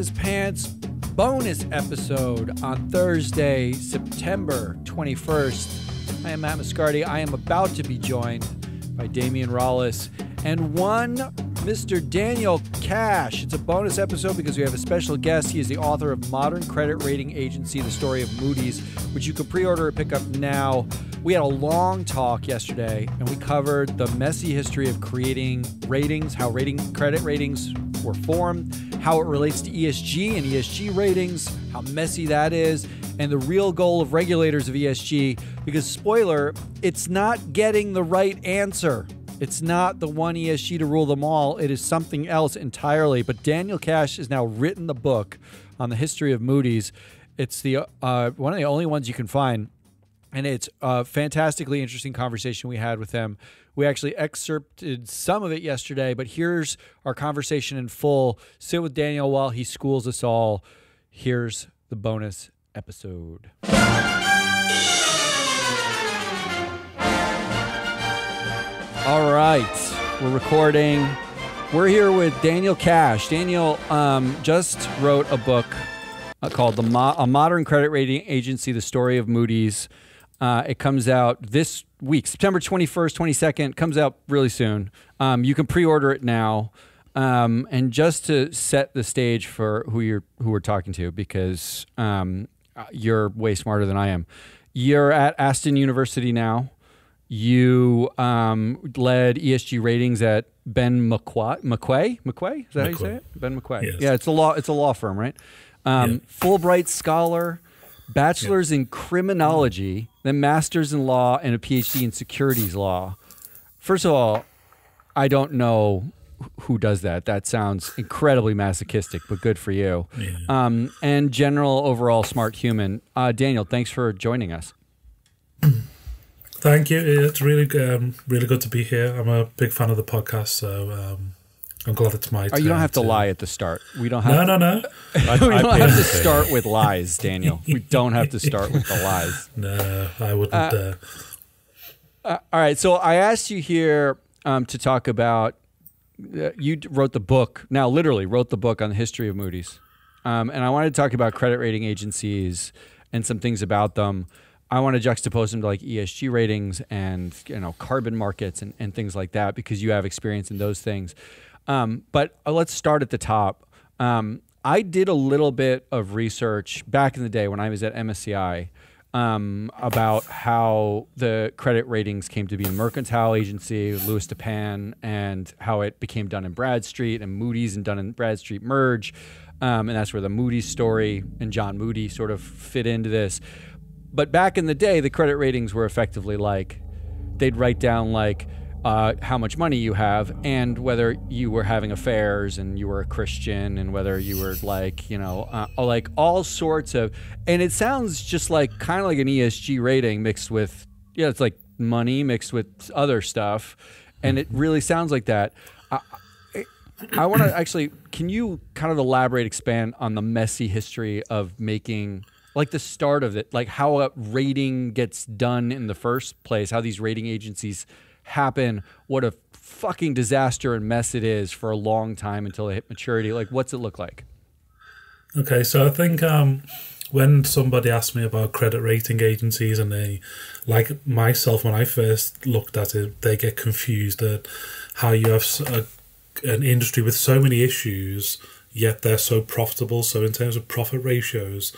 His Pants bonus episode on Thursday, September 21st. I am Matt Moscardi. I am about to be joined by Damian Rollis and one Mr. Daniel Cash. It's a bonus episode because we have a special guest. He is the author of Modern Credit Rating Agency, The Story of Moody's, which you can pre-order or pick up now. We had a long talk yesterday, and we covered the messy history of creating ratings, how credit ratings were formed, how it relates to ESG and ESG ratings, how messy that is, and the real goal of regulators of ESG, because spoiler, it's not getting the right answer. It's not the one ESG to rule them all. It is something else entirely. But Daniel Cash has now written the book on the history of Moody's. It's the one of the only ones you can find. And it's a fantastically interesting conversation we had with him. We actually excerpted some of it yesterday, but here's our conversation in full. Sit with Daniel while he schools us all. Here's the bonus episode. All right, we're recording. We're here with Daniel Cash. Daniel just wrote a book called A Modern Credit Rating Agency, The Story of Moody's. It comes out this week, September 21st, 22nd, comes out really soon. You can pre-order it now. And just to set the stage for who we're talking to, because you're way smarter than I am. You're at Aston University now. You led ESG ratings at Ben McQuay? Is that how you say it? Ben McQuay. Yes. Yeah, it's a law firm, right? Fulbright scholar, bachelor's in criminology, then master's in law, and a PhD in securities law. First of all, I don't know who does that. That sounds incredibly masochistic, but good for you. Yeah. And general overall smart human. Daniel, thanks for joining us. Thank you. It's really good to be here. I'm a big fan of the podcast, so I'm glad it's my turn. You don't have to lie at the start. We don't have No. We don't have to start with lies, Daniel. We don't have to start with the lies. No, I wouldn't. All right, so I asked you here to talk about, you wrote the book, now literally wrote the book on the history of Moody's. And I wanted to talk about credit rating agencies and some things about them. I want to juxtapose them to like ESG ratings and carbon markets and things like that, because you have experience in those things. But let's start at the top. I did a little bit of research back in the day when I was at MSCI about how the credit ratings came to be a mercantile agency, Louis Dupin, and how it became Dun & Bradstreet, and Moody's and Dun & Bradstreet merge. And that's where the Moody's story and John Moody sort of fit into this. But back in the day, the credit ratings were effectively like, they'd write down like how much money you have and whether you were having affairs and you were a Christian and whether you were like, like all sorts of, and it sounds just like kind of like an ESG rating mixed with, it's like money mixed with other stuff. And it really sounds like that. I want to actually, can you kind of elaborate, expand on the messy history of making, like the start of it, like how a rating gets done in the first place, how these rating agencies happen, what a fucking disaster and mess it is for a long time until they hit maturity. Like, what's it look like? Okay, so I think when somebody asked me about credit rating agencies, and they, like myself, when I first looked at it, they get confused at how you have an industry with so many issues, yet they're so profitable. So in terms of profit ratios,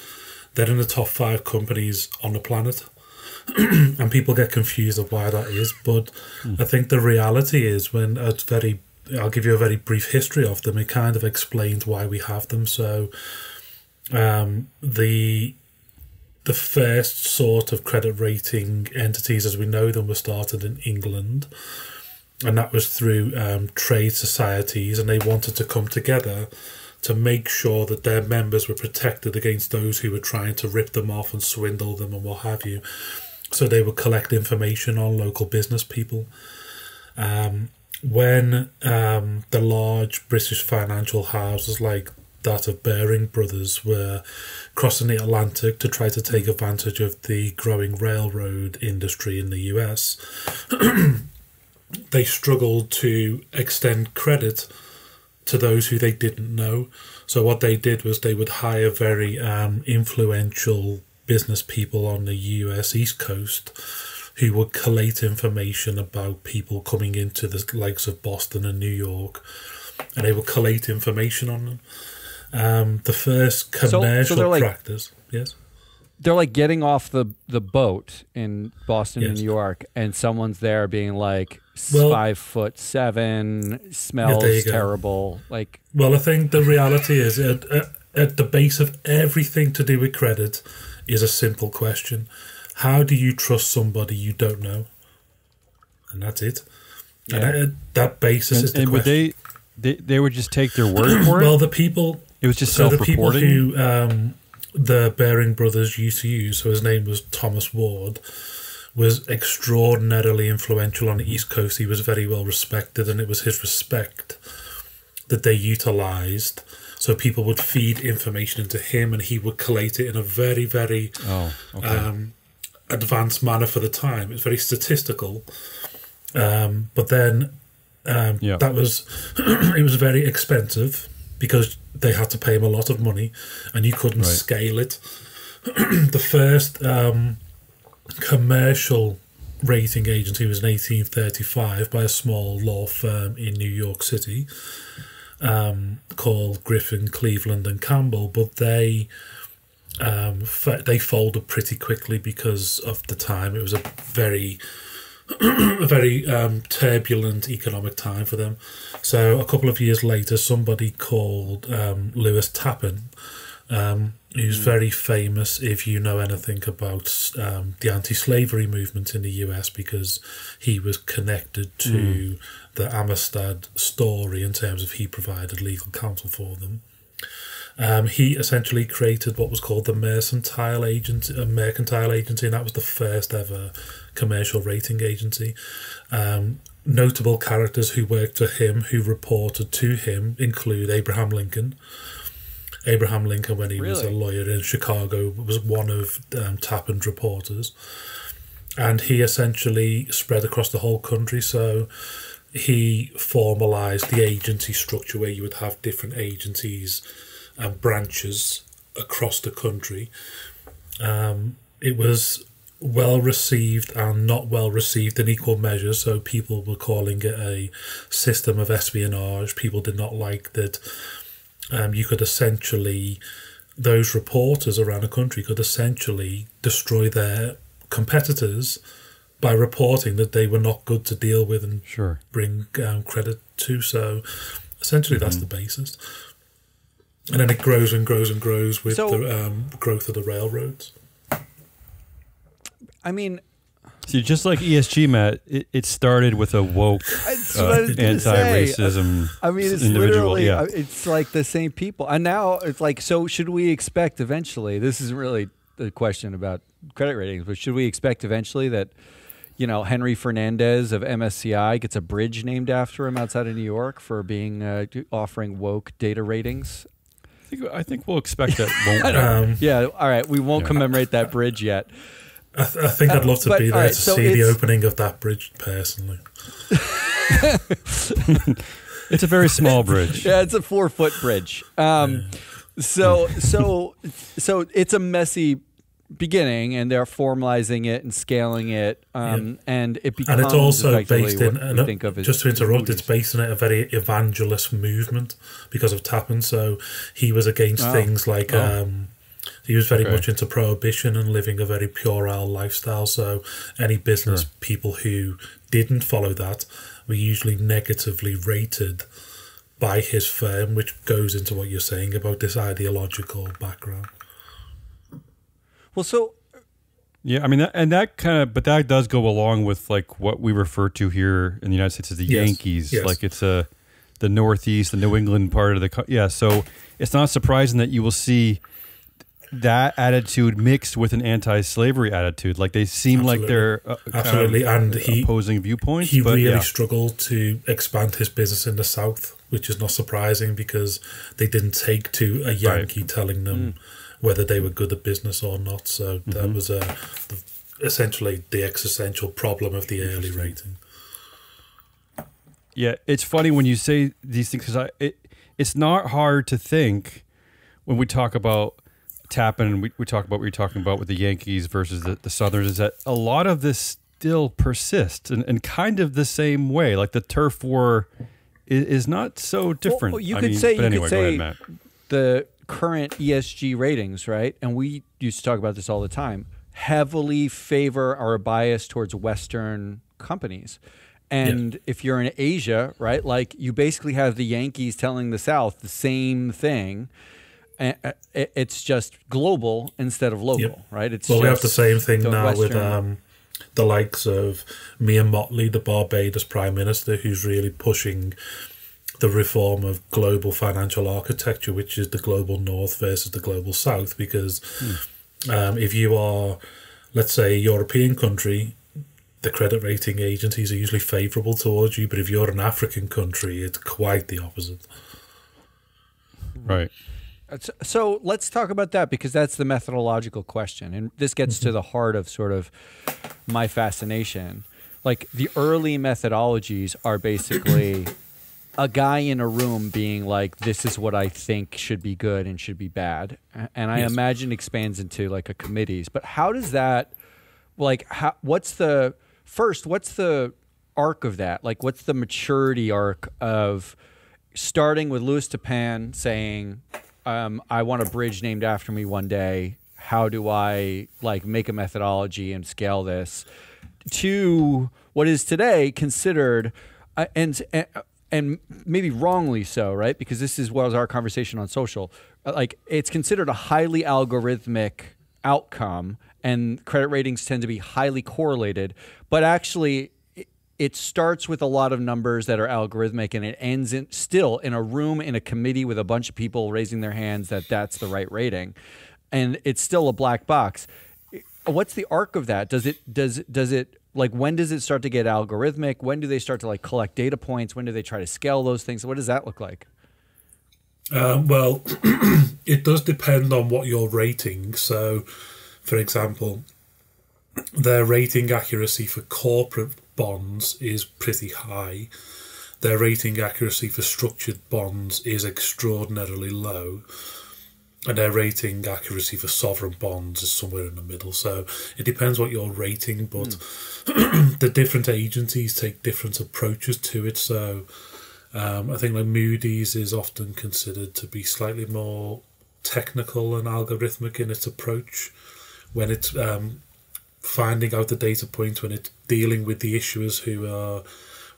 they're in the top 5 companies on the planet. And people get confused of why that is. But I think the reality is, I'll give you a very brief history of them. It kind of explains why we have them. So the first sort of credit rating entities as we know them were started in England. And that was through trade societies, and they wanted to come together to make sure that their members were protected against those who were trying to rip them off and swindle them and what have you. So they would collect information on local business people. When the large British financial houses like that of Baring Brothers were crossing the Atlantic to try to take advantage of the growing railroad industry in the US, they struggled to extend credit to those who they didn't know. So what they did was they would hire very influential business people on the US East Coast who would collate information about people coming into the likes of Boston and New York, and they would collate information on them. The first commercial practice, yes? They're like getting off the boat in Boston and Yes. New York, and someone's there being like Well, 5'7", smells there you go. terrible. Like, Well, I think the reality is at the base of everything to do with credit is a simple question. How do you trust somebody you don't know? And that's it. Yeah. And that basis is the and would question. they would just take their word for it? Well, the people... It was just So the people self-reporting? who the Baring brothers used to use, so his name was Thomas Ward, was extraordinarily influential on the East Coast. He was very well respected, and it was his respect that they utilised. So people would feed information into him, and he would collate it in a very, very advanced manner for the time. It's very statistical. But then that was it was very expensive because they had to pay him a lot of money, and you couldn't scale it. The first commercial rating agency was in 1835 by a small law firm in New York City called Griffin, Cleveland and Campbell, but they folded pretty quickly because of the time. It was a very turbulent economic time for them. So a couple of years later, somebody called Lewis Tappan, who's very famous if you know anything about the anti-slavery movement in the US, because he was connected to the Amistad story in terms of he provided legal counsel for them. He essentially created what was called the Mercantile Agency, and that was the first ever commercial rating agency. Notable characters who worked for him, who reported to him, include Abraham Lincoln. Abraham Lincoln, when he was a lawyer in Chicago, was one of Tappan's reporters. And he essentially spread across the whole country. So he formalised the agency structure where you would have different agencies and branches across the country. It was well received and not well received in equal measure. So people were calling it a system of espionage. People did not like that. You could essentially, those reporters around the country could essentially destroy their competitors by reporting that they were not good to deal with and bring credit to. So essentially that's the basis. And then it grows and grows and grows with the growth of the railroads. I mean, see, just like ESG, Matt, it started with a woke anti-racism. I mean, it's individual. literally, it's like the same people. And now it's like, so should we expect eventually, this isn't really the question about credit ratings, but should we expect eventually that, you know, Henry Fernandez of MSCI gets a bridge named after him outside of New York for being offering woke data ratings? I think we'll expect that. Yeah, all right. We won't commemorate that bridge yet. I think I'd love to be there to see the opening of that bridge personally. It's a very small bridge. Yeah, it's a 4-foot bridge. So it's a messy beginning, and they're formalizing it and scaling it, and it becomes. And it's also based in. Just to interrupt, it's based in a very evangelist movement because of Tappan. So he was against things like. He was very much into prohibition and living a very puerile lifestyle. So any business people who didn't follow that were usually negatively rated by his firm, which goes into what you're saying about this ideological background. Well, so yeah, I mean, but that does go along with like what we refer to here in the United States as the Yankees. Yes. Like it's the Northeast, the New England part of the So it's not surprising that you will see that attitude mixed with an anti-slavery attitude. Like they seem like they're opposing viewpoints. He really struggled to expand his business in the South, which is not surprising because they didn't take to a Yankee telling them whether they were good at business or not. So that was essentially the existential problem of the early rating. Yeah, it's funny when you say these things because it's not hard to think when we talk about Tappan and we talk about what you're talking about with the Yankees versus the Southerners, is that a lot of this still persists in kind of the same way. Like the turf war is not so different. Well, you could say go ahead, Matt. The current ESG ratings, right? And we used to talk about this all the time, heavily favor our bias towards Western companies. And if you're in Asia, right, like you basically have the Yankees telling the South the same thing. It's just global instead of local, right? It's we have the same thing now Western... with the likes of Mia Mottley, the Barbados Prime Minister, who's really pushing the reform of global financial architecture, which is the global north versus the global south. Because if you are, let's say, a European country, the credit rating agencies are usually favourable towards you. But if you're an African country, it's quite the opposite. Right. So let's talk about that, because that's the methodological question. And this gets to the heart of sort of my fascination. Like the early methodologies are basically a guy in a room being like, this is what I think should be good and should be bad. And I imagine expands into like a committees. But how does that, like, what's the arc of that? Like, what's the maturity arc of starting with Louis Tappan saying, I want a bridge named after me one day. How do I like make a methodology and scale this to what is today considered, and maybe wrongly so, right? Because this is what was our conversation on social. Like it's considered a highly algorithmic outcome, and credit ratings tend to be highly correlated. But actually, it starts with a lot of numbers that are algorithmic, and it ends still in a room in a committee with a bunch of people raising their hands that that's the right rating, and it's still a black box. What's the arc of that? Does it like, when does it start to get algorithmic? When do they start to like collect data points? When do they try to scale those things? What does that look like? Well, it does depend on what you're rating. So, for example, their rating accuracy for corporate bonds is pretty high. Their rating accuracy for structured bonds is extraordinarily low. And their rating accuracy for sovereign bonds is somewhere in the middle. So it depends what you're rating, but the different agencies take different approaches to it. So I think like Moody's is often considered to be slightly more technical and algorithmic in its approach when it's finding out the data points, when it's dealing with the issuers who are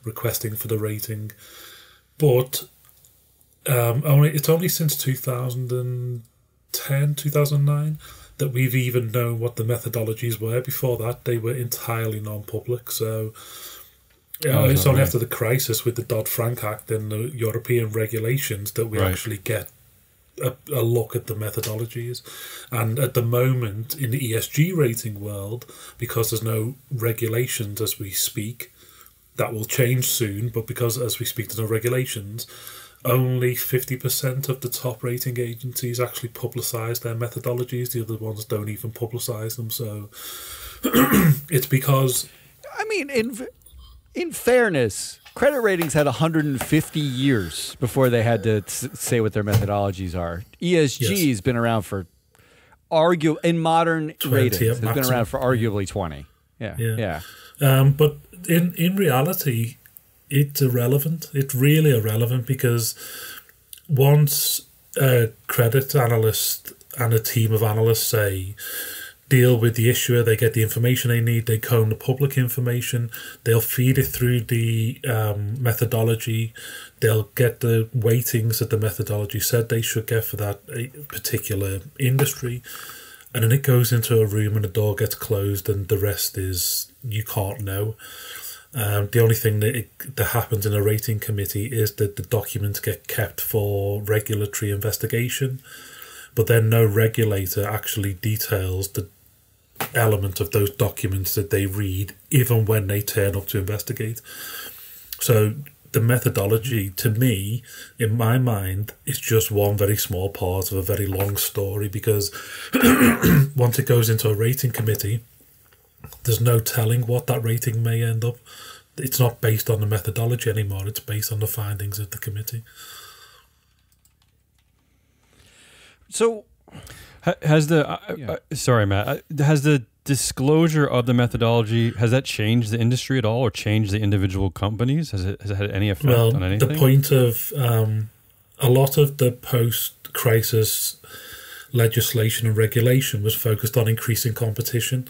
requesting for the rating. But it's only since 2010, 2009 that we've even known what the methodologies were. Before that, they were entirely non-public. So it's only after the crisis with the Dodd-Frank Act and the European regulations that we actually get a look at the methodologies. And at the moment in the ESG rating world, because there's no regulations as we speak, that will change soon, but because as we speak there's no regulations, only 50% of the top rating agencies actually publicise their methodologies. The other ones don't even publicise them. So it's because, I mean, in fairness, credit ratings had 150 years before they had to say what their methodologies are. ESG has been around for in modern ratings, has been around for arguably 20. Yeah. But in reality, it's irrelevant. It's really irrelevant, because once a credit analyst and a team of analysts say, deal with the issuer, they get the information they need, they comb the public information, they'll feed it through the methodology, they'll get the weightings that the methodology said they should get for that particular industry, and then it goes into a room and the door gets closed and the rest is, you can't know. The only thing that happens in a rating committee is that the documents get kept for regulatory investigation, but then no regulator actually details the element of those documents that they read, even when they turn up to investigate. So the methodology, to me, in my mind, is just one very small part of a very long story, because once it goes into a rating committee, there's no telling what that rating may end up. It's not based on the methodology anymore, it's based on the findings of the committee. So Has the sorry, Matt, has the disclosure of the methodology, has that changed the industry at all or changed the individual companies? Has it had any effect on anything? The point of a lot of the post-crisis legislation and regulation was focused on increasing competition,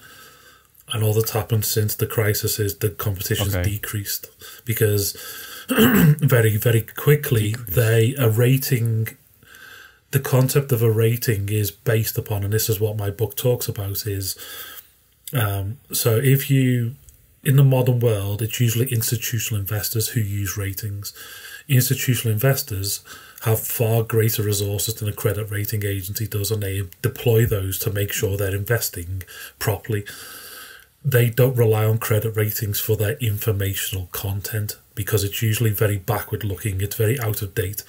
and all that's happened since the crisis is the competition's decreased, because very, very quickly the concept of a rating is based upon, and this is what my book talks about, is so if you, in the modern world, it's usually institutional investors who use ratings. Institutional investors have far greater resources than a credit rating agency does, and they deploy those to make sure they're investing properly. They don't rely on credit ratings for their informational content because it's usually very backward looking, it's very out of date.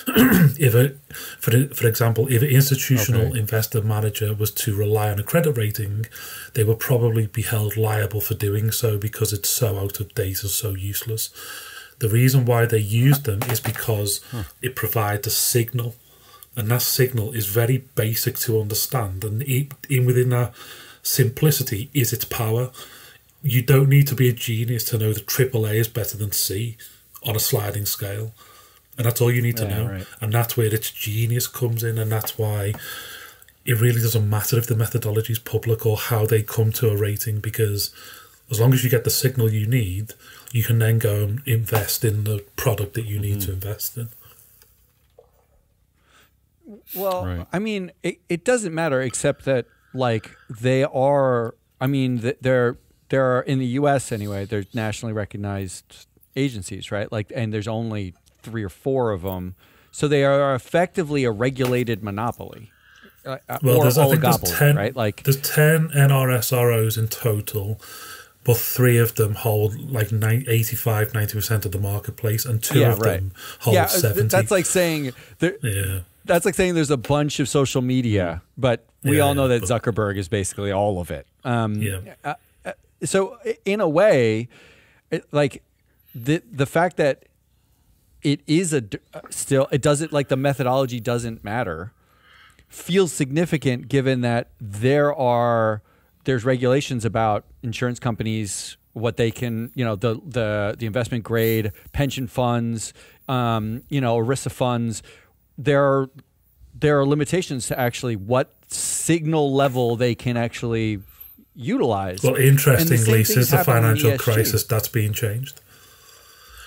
For example, if an institutional investor manager was to rely on a credit rating, they would probably be held liable for doing so because it's so out of date and so useless. The reason why they use them is because it provides a signal, and that signal is very basic to understand, and within that simplicity is its power. You don't need to be a genius to know that AAA is better than C on a sliding scale, and that's all you need to know. Right. And that's where its genius comes in, and that's why it really doesn't matter if the methodology is public or how they come to a rating, because as long as you get the signal you need, you can then go and invest in the product that you need to invest in. Well, I mean, it doesn't matter, except that, like, they are, I mean, there are, in the U.S. anyway, they're nationally recognized agencies, right? Like, and there's only 3 or 4 of them. So they are effectively a regulated monopoly. Well, or there's 10, right? Like, there's 10 NRSROs in total, but 3 of them hold like 85-90% of the marketplace, and 2 of them hold 70%. That's like saying that's like saying there's a bunch of social media, but we all know that Zuckerberg is basically all of it. So in a way, like the fact that it is still, it doesn't, like, the methodology doesn't matter, feels significant given that there's regulations about insurance companies, what they can, the investment grade, pension funds, ERISA funds. There are limitations to actually what signal level they can actually utilize. Well, interestingly, since the financial crisis, that's been changed.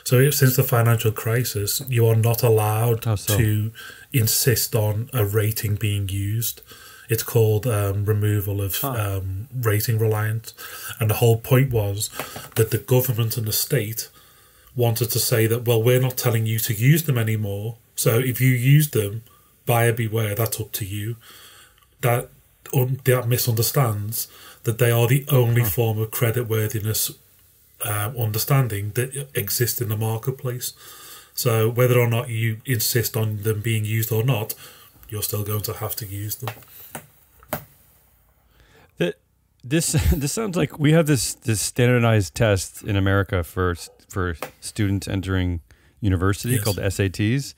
So since the financial crisis, you are not allowed to insist on a rating being used. It's called removal of rating reliance. And the whole point was that the government and the state wanted to say that, well, we're not telling you to use them anymore. So if you use them, buyer beware, that's up to you. That misunderstands that they are the only form of creditworthiness understanding that exists in the marketplace. So whether or not you insist on them being used or not, you're still going to have to use them. This sounds like we have this standardized test in America for students entering university called SATs,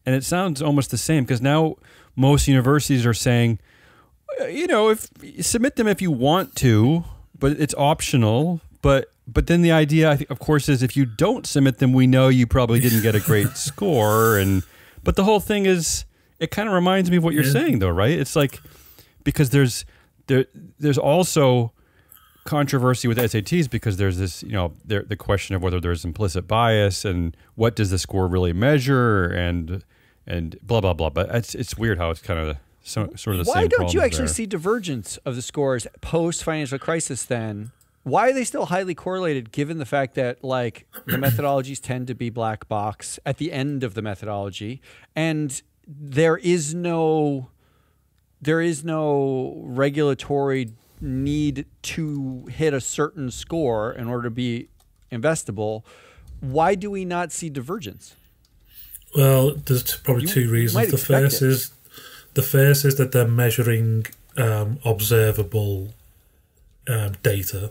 and it sounds almost the same, because now most universities are saying, if submit them if you want to, but it's optional. But then the idea, I think, of course, is if you don't submit them, we know you probably didn't get a great score. But the whole thing is, it kind of reminds me of what you're saying, though, right? It's like, because there's also controversy with SATs, because there's this, the question of whether there's implicit bias and what does the score really measure and blah blah blah. But it's weird how it's kind of sort of the same. Why don't you actually see divergence of the scores post financial crisis then? Why are they still highly correlated, given the fact that, like, the methodologies tend to be black box at the end of the methodology, and there is no regulatory need to hit a certain score in order to be investable? Why do we not see divergence? Well, there's probably 2 reasons. The first is that they're measuring observable data.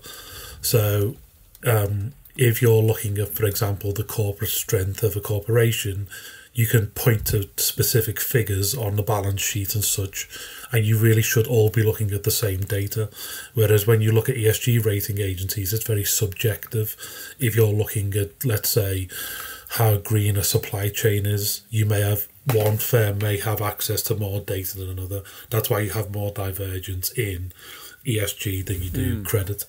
So if you're looking at, for example, the corporate strength of a corporation, you can point to specific figures on the balance sheet and such, and you really should all be looking at the same data. Whereas when you look at ESG rating agencies, it's very subjective. If you're looking at, let's say, how green a supply chain is, you may have one firm may have access to more data than another. That's why you have more divergence in ESG than you do credit.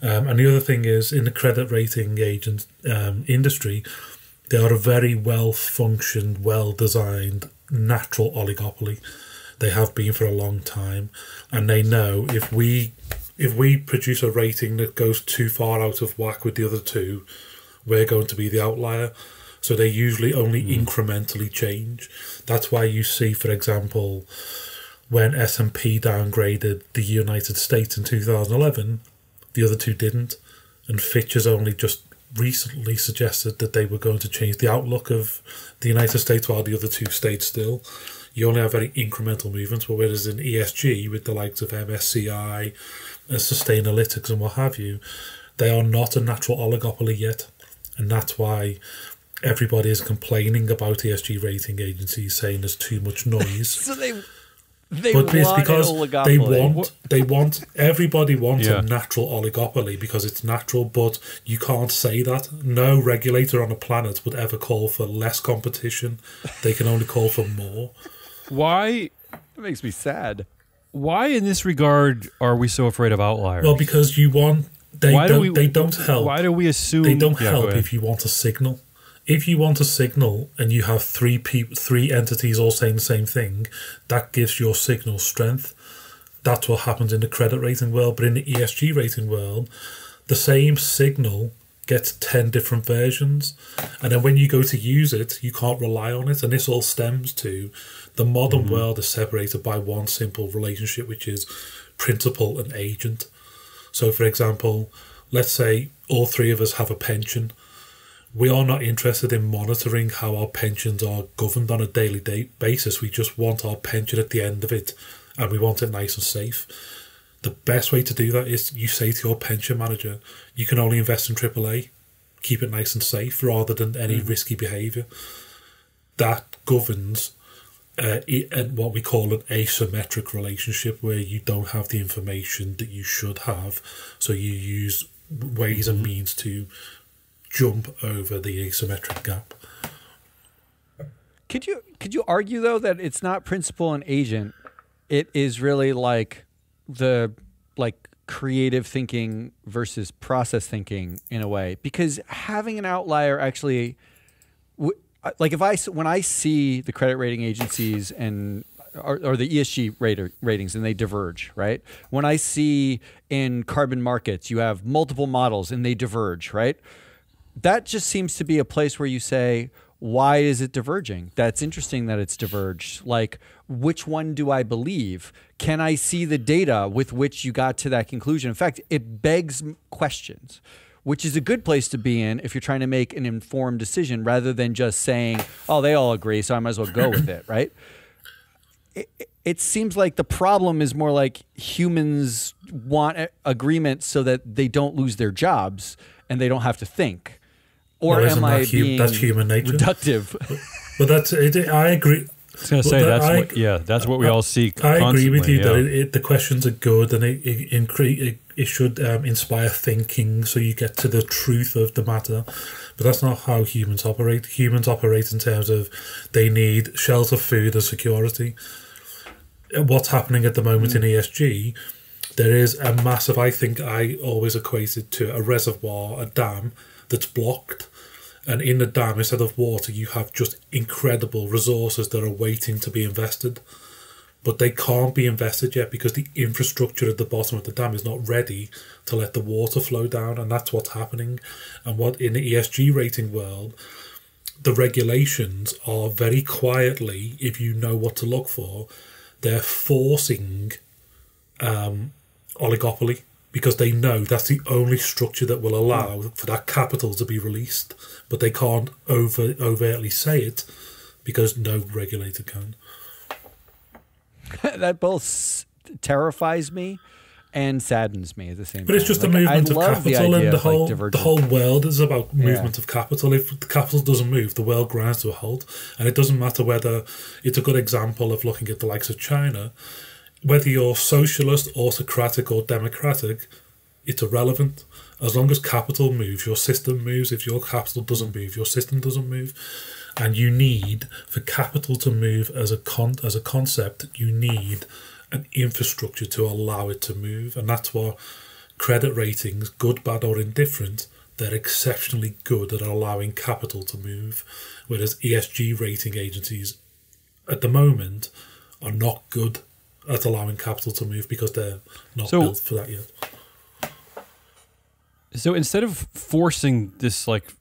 And the other thing is, in the credit rating agent industry, they are a very well-functioned, well-designed, natural oligopoly. They have been for a long time, and they know if we produce a rating that goes too far out of whack with the other two, we're going to be the outlier. So they usually only incrementally change. That's why you see, for example, when S&P downgraded the United States in 2011, the other two didn't, and Fitch has only just recently suggested that they were going to change the outlook of the United States while the other two stayed still. You only have very incremental movements, but whereas in ESG, with the likes of MSCI and Sustainalytics and what have you, they are not a natural oligopoly yet. And that's why everybody is complaining about ESG rating agencies, saying there's too much noise. So they but it's want because an oligopoly. they want everybody wants a natural oligopoly because it's natural, but you can't say that. No regulator on the planet would ever call for less competition. They can only call for more. Why? It makes me sad. Why, in this regard, are we so afraid of outliers? Well, because you want they don't help. Why do we assume they don't help if you want a signal? If you want a signal and you have three entities all saying the same thing, that gives your signal strength. That's what happens in the credit rating world. But in the ESG rating world, the same signal gets 10 different versions. And then when you go to use it, you can't rely on it. And this all stems to the modern world is separated by one simple relationship, which is principal and agent. So, for example, let's say all three of us have a pension. We are not interested in monitoring how our pensions are governed on a daily basis. We just want our pension at the end of it, and we want it nice and safe. The best way to do that is you say to your pension manager, you can only invest in AAA, keep it nice and safe, rather than any risky behaviour. That governs what we call an asymmetric relationship, where you don't have the information that you should have, so you use ways and means to jump over the asymmetric gap. Could you argue though that it's not principal and agent? It is really like the creative thinking versus process thinking in a way, because having an outlier actually, like when I see the credit rating agencies and or the ESG ratings and they diverge, right? When I see in carbon markets you have multiple models and they diverge, right? That just seems to be a place where you say, why is it diverging? That's interesting that it's diverged. Like, which one do I believe? Can I see the data with which you got to that conclusion? In fact, it begs questions, which is a good place to be in if you're trying to make an informed decision rather than just saying, oh, they all agree, so I might as well go with it, right? It seems like the problem is more like humans want agreement so that they don't lose their jobs and they don't have to think. Or am I being that's human nature? Reductive? But that's it. I agree. I was going to say that's what we all seek. I agree with you that the questions are good and it should inspire thinking, so you get to the truth of the matter. But that's not how humans operate. Humans operate in terms of they need shelter, food, and security. What's happening at the moment in ESG? There is a massive. I think I always equated to a reservoir, a dam that's blocked. And in the dam, instead of water, you have just incredible resources that are waiting to be invested. But they can't be invested yet because the infrastructure at the bottom of the dam is not ready to let the water flow down. And that's what's happening. And what in the ESG rating world, the regulations are very quietly, if you know what to look for, they're forcing oligopoly, because they know that's the only structure that will allow for that capital to be released. But they can't overtly say it because no regulator can. That both terrifies me and saddens me at the same time. But it's just a movement of capital, and the whole world is about movement of capital. If the capital doesn't move, the world grinds to a halt. And it doesn't matter whether it's a good example of looking at the likes of China, whether you're socialist, autocratic, or democratic, it's irrelevant. As long as capital moves, your system moves. If your capital doesn't move, your system doesn't move. And you need, for capital to move as a concept, you need an infrastructure to allow it to move. And that's what credit ratings, good, bad, or indifferent, they're exceptionally good at allowing capital to move. Whereas ESG rating agencies, at the moment, are not good at allowing capital to move because they're not built for that yet. So instead of forcing this like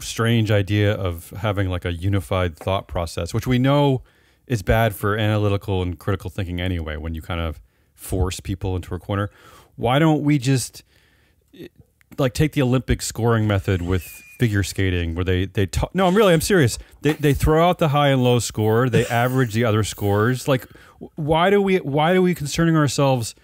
strange idea of having like a unified thought process, which we know is bad for analytical and critical thinking anyway, when you kind of force people into a corner, why don't we just like take the Olympic scoring method with figure skating, where I'm serious. They throw out the high and low score, they average the other scores. Like, why do we concerning ourselves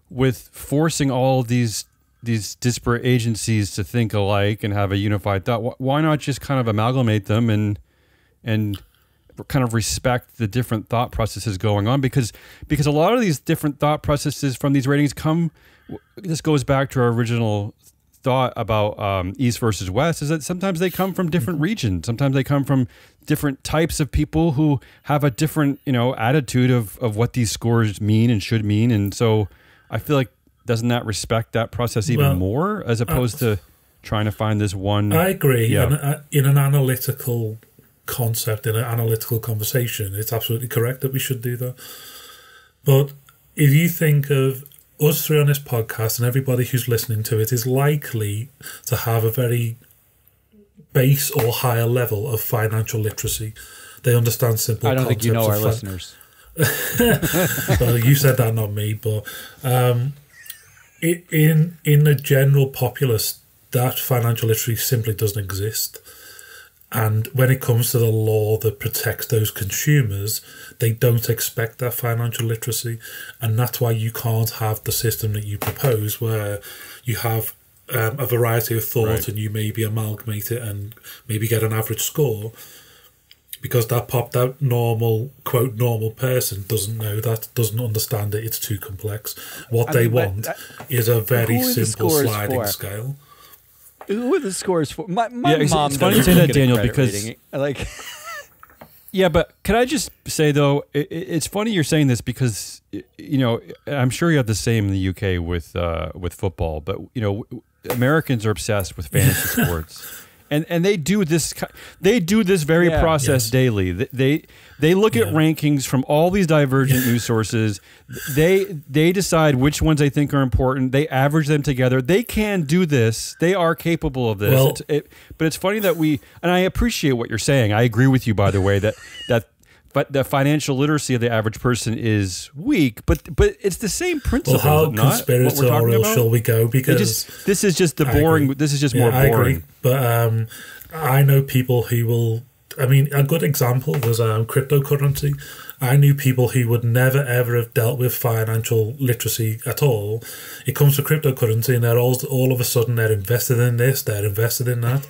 with forcing all these disparate agencies to think alike and have a unified thought? Why not just kind of amalgamate them and kind of respect the different thought processes going on? Because a lot of these different thought processes from these ratings this goes back to our original thought about East versus West, is that sometimes they come from different regions. Sometimes they come from different types of people who have a different, attitude of what these scores mean and should mean. And so I feel like, doesn't that respect that process even more, as opposed to trying to find this one? I agree. Yeah. In an analytical concept, in an analytical conversation, it's absolutely correct that we should do that. But if you think of us three on this podcast, and everybody who's listening to it is likely to have a very base or higher level of financial literacy. They understand simple concepts. I don't think you know our listeners. Well, you said that, not me. But in the general populace, that financial literacy simply doesn't exist. And when it comes to the law that protects those consumers, they don't expect that financial literacy. And that's why you can't have the system that you propose, where you have a variety of thought, right, and you maybe amalgamate it and maybe get an average score, because that normal, quote, normal person doesn't know that, doesn't understand it. It's too complex. What they want is a very simple sliding scale. Who are the scores for? My mom. It's funny you say that, Daniel, because yeah, but can I just say though, it's funny you're saying this because I'm sure you have the same in the UK with football, but Americans are obsessed with fantasy sports. And they do this very process daily. They look at rankings from all these divergent news sources. They decide which ones they think are important. They average them together. They can do this. They are capable of this. Well, but it's funny that and I appreciate what you're saying. I agree with you, by the way, but the financial literacy of the average person is weak, but it's the same principle. Well, how conspiratorial shall we go? Because this is just boring. This is just more boring. I agree. But I know people who will. I mean, a good example was cryptocurrency. I knew people who would never ever have dealt with financial literacy at all. It comes to cryptocurrency, and they're all of a sudden they're invested in this, they're invested in that.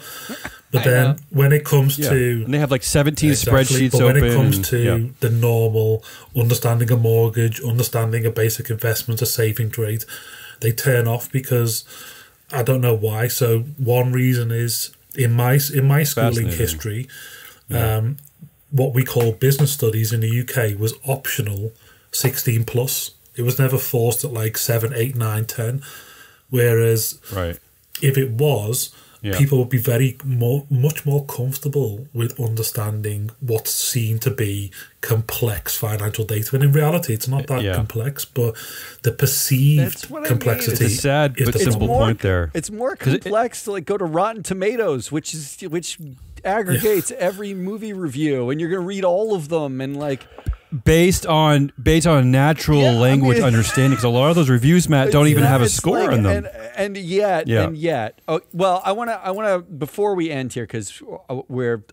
But then when it comes to... And they have like 17 spreadsheets open. But when it comes to the normal, understanding a mortgage, understanding a basic investment, a saving rate, they turn off because I don't know why. So one reason is in my schooling history, what we call business studies in the UK was optional 16 plus. It was never forced at like 7, 8, 9, 10. Whereas if it was... people would be much more comfortable with understanding what's seen to be complex financial data. And in reality, it's not that complex, but the perceived complexity. It's a sad but simple point there. It's more complex to go to Rotten Tomatoes, which aggregates every movie review, and you're going to read all of them and based on natural language understanding, because a lot of those reviews, Matt, don't even have a score on them. And yet. Oh, well, I want to before we end here, because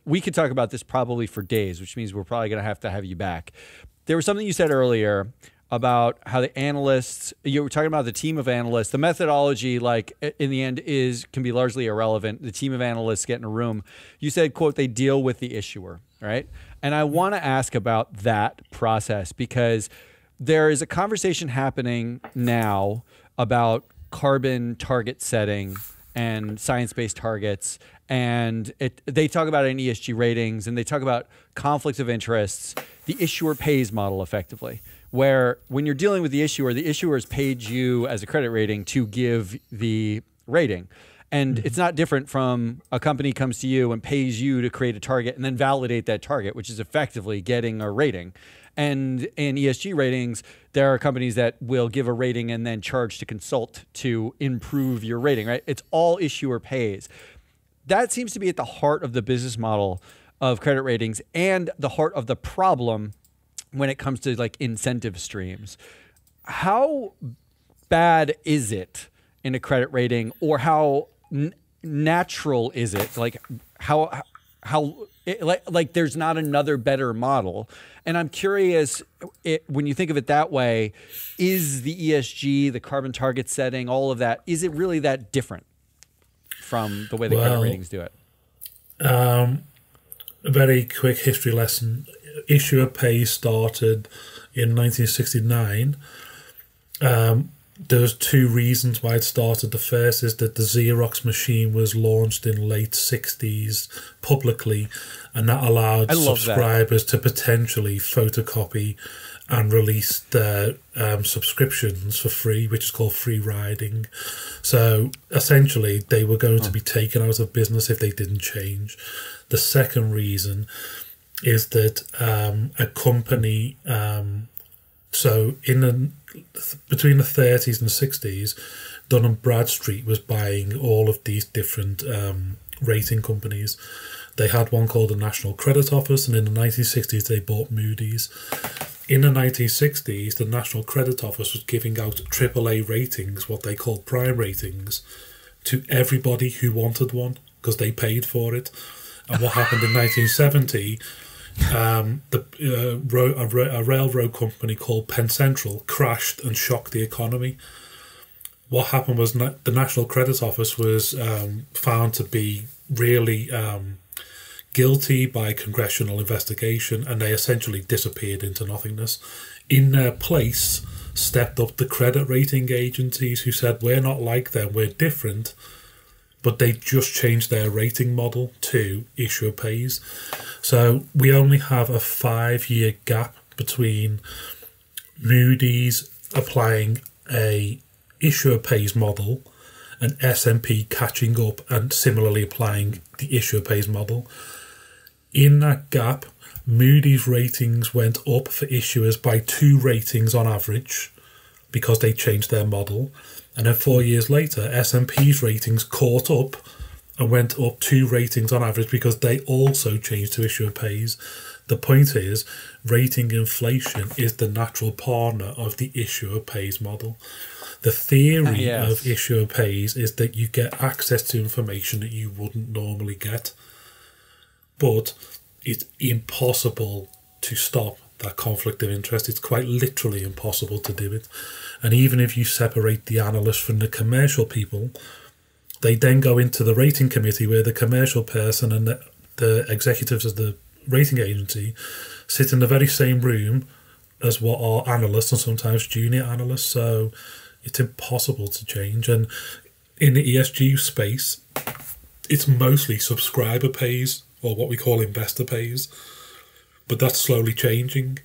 we could talk about this probably for days, which means we're probably going to have you back. There was something you said earlier about how the analysts, you were talking about the team of analysts, the methodology, like in the end can be largely irrelevant. The team of analysts get in a room. You said, quote, they deal with the issuer, right? And I want to ask about that process because there is a conversation happening now about carbon target setting and science-based targets. And they talk about it in ESG ratings, and they talk about conflicts of interests, the issuer pays model effectively, where when you're dealing with the issuer has paid you as a credit rating to give the rating. And it's not different from a company comes to you and pays you to create a target and then validate that target, which is effectively getting a rating. And in ESG ratings, there are companies that will give a rating and then charge to consult to improve your rating, right? It's all issuer pays. That seems to be at the heart of the business model of credit ratings and the heart of the problem when it comes to like incentive streams. How bad is it in a credit rating, or how natural is it? Like like there's not another better model. And I'm curious, when you think of it that way, is the ESG, the carbon target setting, all of that, is it really that different from the way the credit ratings do it? A very quick history lesson. Issuer pay started in 1969. There's two reasons why it started. The first is that the Xerox machine was launched in late 60s publicly, and that allowed subscribers to potentially photocopy and release their subscriptions for free, which is called free riding. So essentially, they were going to be taken out of business if they didn't change. The second reason is that a company, between the 30s and 60s, Dun & Bradstreet was buying all of these different rating companies. They had one called the National Credit Office, and in the 1960s they bought Moody's. In the 1960s, the National Credit Office was giving out AAA ratings, what they called prime ratings, to everybody who wanted one because they paid for it. And what happened in 1970, a railroad company called Penn Central crashed and shocked the economy. What happened was the National Credit Office was found to be really guilty by congressional investigation, and they essentially disappeared into nothingness. In their place stepped up the credit rating agencies who said, we're not like them, we're different, but they just changed their rating model to issuer pays. So we only have a 5-year gap between Moody's applying a issuer pays model and S&P catching up and similarly applying the issuer pays model. In that gap, Moody's ratings went up for issuers by 2 ratings on average because they changed their model. And then 4 years later, S&P's ratings caught up and went up 2 ratings on average because they also changed to issuer pays. The point is, rating inflation is the natural partner of the issuer pays model. The theory of issuer pays is that you get access to information that you wouldn't normally get. But it's impossible to stop that conflict of interest. It's quite literally impossible to do it. And even if you separate the analysts from the commercial people, they then go into the rating committee where the commercial person and the executives of the rating agency sit in the very same room as what are analysts and sometimes junior analysts. So it's impossible to change. And in the ESG space, it's mostly subscriber pays, or what we call investor pays, but that's slowly changing.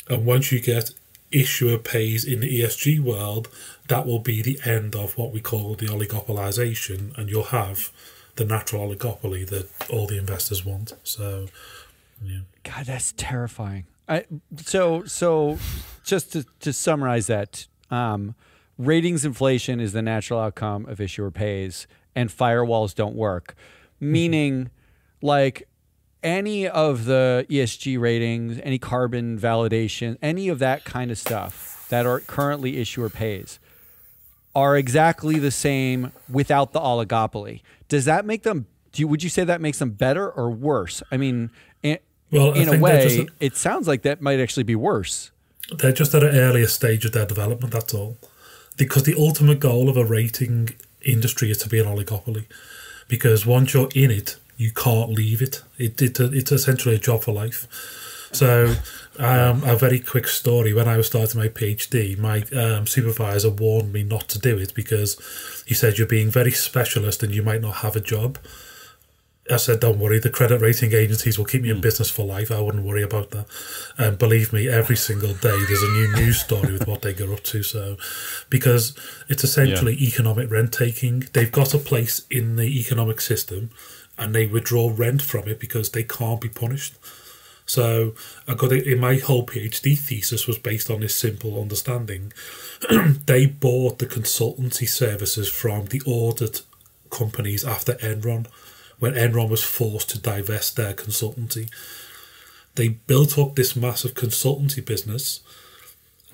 And once you get issuer pays in the ESG world, that will be the end of what we call the oligopolization, and you'll have the natural oligopoly that all the investors want. So, yeah. God, that's terrifying. So just to summarize that, ratings inflation is the natural outcome of issuer pays, and firewalls don't work, meaning like any of the ESG ratings, any carbon validation, any of that kind of stuff that are currently issuer pays are exactly the same without the oligopoly. Does that make them, would you say that makes them better or worse? I mean, in a way, it sounds like that might actually be worse. They're just at an earlier stage of their development, that's all. Because the ultimate goal of a rating industry is to be an oligopoly. Because once you're in it, you can't leave it. It's essentially a job for life. So, a very quick story. When I was starting my PhD, my supervisor warned me not to do it because he said, you're being very specialist and you might not have a job. I said, don't worry, the credit rating agencies will keep me in business for life. I wouldn't worry about that. And believe me, every single day there's a new news story with what they get up to. So, because it's essentially economic rent taking. They've got a place in the economic system and they withdraw rent from it because they can't be punished. So I got it in my whole PhD thesis was based on this simple understanding. They bought the consultancy services from the audit companies after Enron, when Enron was forced to divest their consultancy. They built up this massive consultancy business,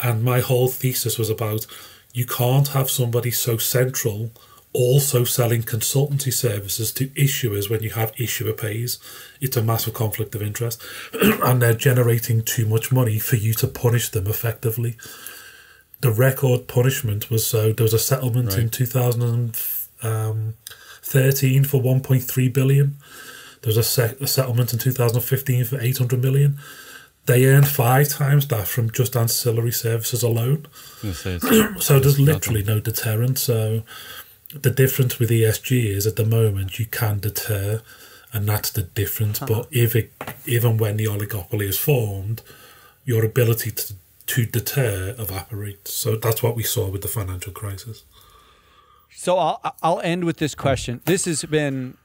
and my whole thesis was about you can't have somebody so central also selling consultancy services to issuers when you have issuer pays. It's a massive conflict of interest and they're generating too much money for you to punish them effectively. The record punishment was, so there was a settlement in 2013 for 1.3 billion. There was a settlement in 2015 for 800 million. They earned 5 times that from just ancillary services alone. So there's literally no deterrent. So the difference with ESG is at the moment you can deter, and that's the difference. But even when the oligopoly is formed, your ability to deter evaporates. So that's what we saw with the financial crisis. So I'll end with this question. This has been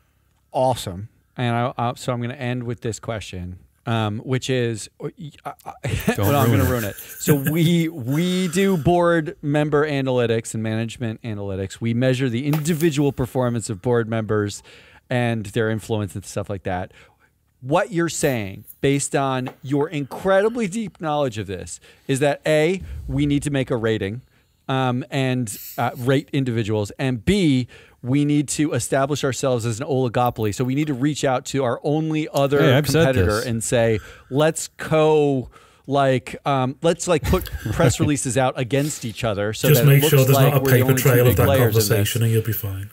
awesome, and so I'm going to end with this question. Which is, I'm going to ruin it. So we do board member analytics and management analytics. We measure the individual performance of board members and their influence and stuff like that. What you're saying, based on your incredibly deep knowledge of this, is that A, we need to make a rating and rate individuals, and B, we need to establish ourselves as an oligopoly. So we need to reach out to our only other competitor and say, let's put press releases out against each other. So just that make it sure looks there's like not a paper trail of that conversation, and you'll be fine.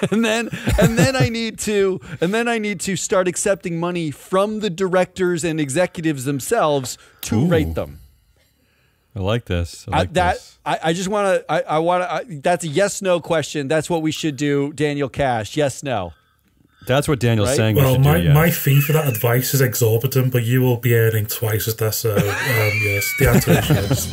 and then I need to start accepting money from the directors and executives themselves to rate them. I like this. I just want to. That's a yes/no question. That's what we should do, Daniel Cash. Yes, no. That's what Daniel's saying. Well, my fee for that advice is exorbitant, but you will be earning twice as that. So yes, the answer is yes.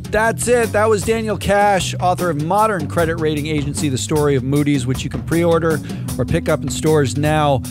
That's it. That was Daniel Cash, author of Modern Credit Rating Agency: The Story of Moody's, which you can pre-order or pick up in stores now.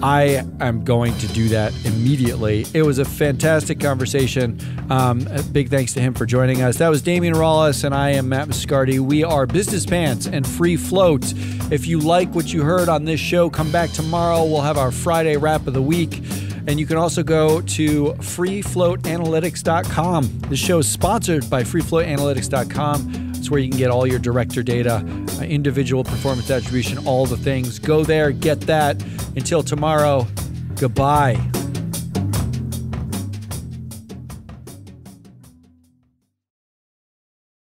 I am going to do that immediately. It was a fantastic conversation. A big thanks to him for joining us. That was Damian Rawlis, and I am Matt Moscardi. We are Business Pants and Free Float. If you like what you heard on this show, come back tomorrow. We'll have our Friday wrap of the week. And you can also go to freefloatanalytics.com. This show is sponsored by freefloatanalytics.com. It's where you can get all your director data, individual performance attribution, all the things. Go there, get that. Until tomorrow, goodbye.